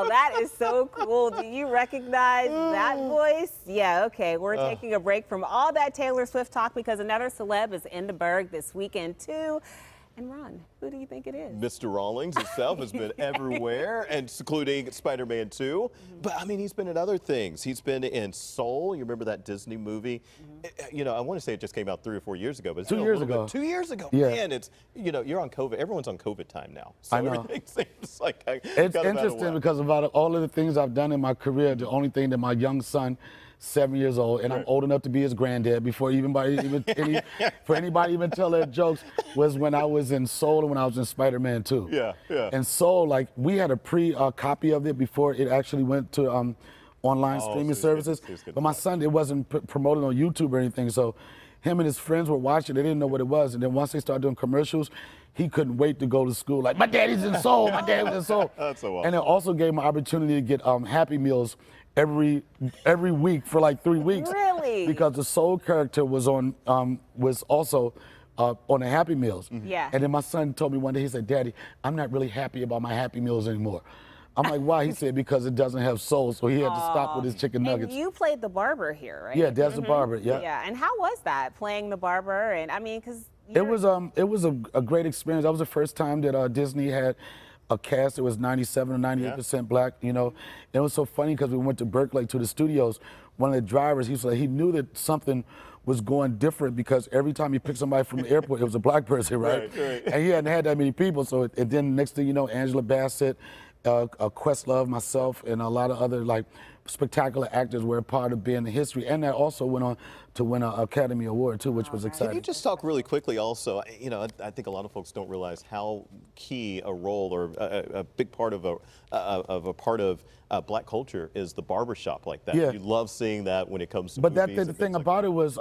Donnell. That is so cool. Do you recognize that voice? Yeah, okay. We're taking a break from all that Taylor Swift talk because another celeb is in the Berg this weekend, too. And Ron, who do you think it is? Mr. Rawlings himself has been everywhere, and including Spider-Man 2. But I mean, he's been in other things. He's been in Soul. You remember that Disney movie? You know, I want to say it just came out 3 or 4 years ago, but it's 2 years ago. 2 years ago. Yeah. Man, it's, you know, you're on COVID. Everyone's on COVID time now. So I know. everything seems like It's interesting because about all of the things I've done in my career, the only thing that my young son, 7 years old, and I'm old enough to be his granddad before anybody even tell their jokes, was when I was in Soul and when I was in Spider-Man 2. Yeah, yeah. And Soul, like, we had a copy of it before it actually went to online streaming services. But my son, it wasn't promoted on YouTube or anything, so him and his friends were watching. They didn't know what it was, and then once they started doing commercials, he couldn't wait to go to school. Like, my daddy's in Soul, my dad was in Soul. That's so awesome. And it also gave me an opportunity to get Happy Meals every week for like 3 weeks. Really? Because the Soul character was also on the Happy Meals. Yeah. And then my son told me one day, he said, "Daddy, I'm not really happy about my Happy Meals anymore." I'm like, "Why?" He said, "Because it doesn't have soul," so he had to stop with his chicken nuggets. And you played the barber here, right? Yeah, that's the barber. Yeah. Yeah. And how was that, playing the barber? And I mean, because it was a great experience. That was the first time that Disney had a cast that was 97 or 98% black, you know. It was so funny because we went to Berkeley to the studios. One of the drivers, he knew that something was going different because every time he picked somebody from the airport, it was a black person, right? Right. And he hadn't had that many people. So and then next thing you know, Angela Bassett, Questlove, myself, and a lot of other like spectacular actors were a part of being in history. And that also went on to win an Academy Award too, which was exciting. Can you just talk really quickly also, you know, I think a lot of folks don't realize how key a role or a big part of black culture is the barbershop like that. Yeah. You love seeing that when it comes to But movies the thing about it was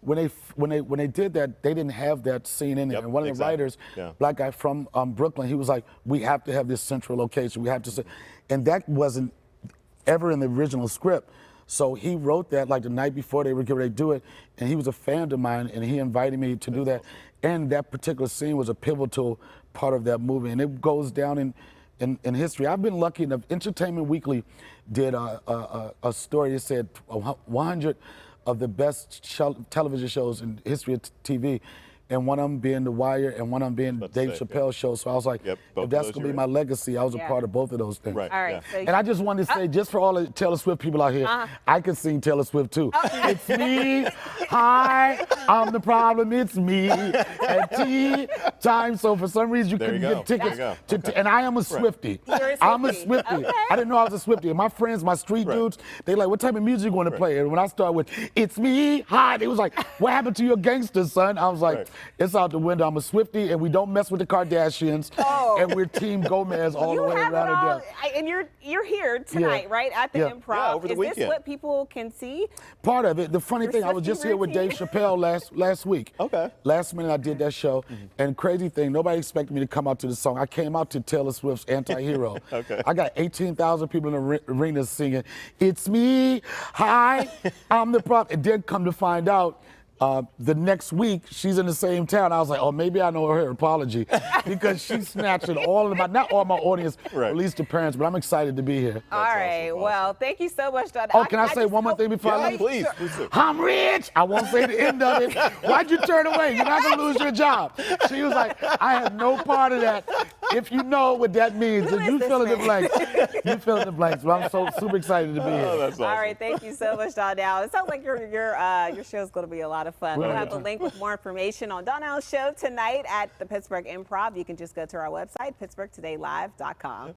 when they did that, they didn't have that scene in it. Yep, and one of the writers, black guy from Brooklyn, he was like, "We have to have this central location. We have to," and that wasn't ever in the original script. So he wrote that like the night before they were getting ready to do it, and he was a fan of mine, and he invited me to do that. And that particular scene was a pivotal part of that movie, and it goes down in history. I've been lucky enough. Entertainment Weekly did a story that said 100 of the best television shows in history of TV. And one of them being The Wire, and one of them being Dave Chappelle's show. So I was like, if that's going to be my legacy, I was a part of both of those things. Right. All right. So and I just wanted to say, just for all the Taylor Swift people out here, I can sing Taylor Swift too. It's me, hi, I'm the problem, it's me, at tea time. So for some reason you couldn't get tickets. And I am a Swiftie. You're a I'm a Swiftie. Swiftie. Okay. I didn't know I was a Swiftie. And my friends, my street dudes, they like, "What type of music you going to play?" And when I started with, "It's me, hi," they was like, "What happened to your gangsters, son?" I was like, it's out the window. I'm a Swiftie, and we don't mess with the Kardashians. And we're Team Gomez all the way around and down. And you're here tonight, right, at the Improv. Yeah, over the Is weekend. this what people can see? Part of it. The funny thing, I was Swiftie just here with Dave routine? Chappelle last week. Okay. Last minute I did that show, and crazy thing, nobody expected me to come out to the song. I came out to Taylor Swift's Anti-Hero. Okay. I got 18,000 people in the arena singing, "It's me, hi, I'm the problem." And then come to find out, the next week, she's in the same town. I was like, "Oh, maybe I know her apology," because she's snatching all of not all my audience, at least the parents, but I'm excited to be here. All right. awesome. Well, thank you so much, Donnell. Oh, can I say one more thing before I leave? Please do. "I'm rich." I won't say the end of it. "Why'd you turn away? You're not gonna lose your job." She was like, "I have no part of that. If you know what that means, then you fill in the blanks. You fill in the blanks." But I'm so super excited to be here. Oh, that's awesome. All right, thank you so much, Donnell. It sounds like your show is going to be a lot of fun. We'll have the link with more information on Donnell's show tonight at the Pittsburgh Improv. You can just go to our website, pittsburghtodaylive.com.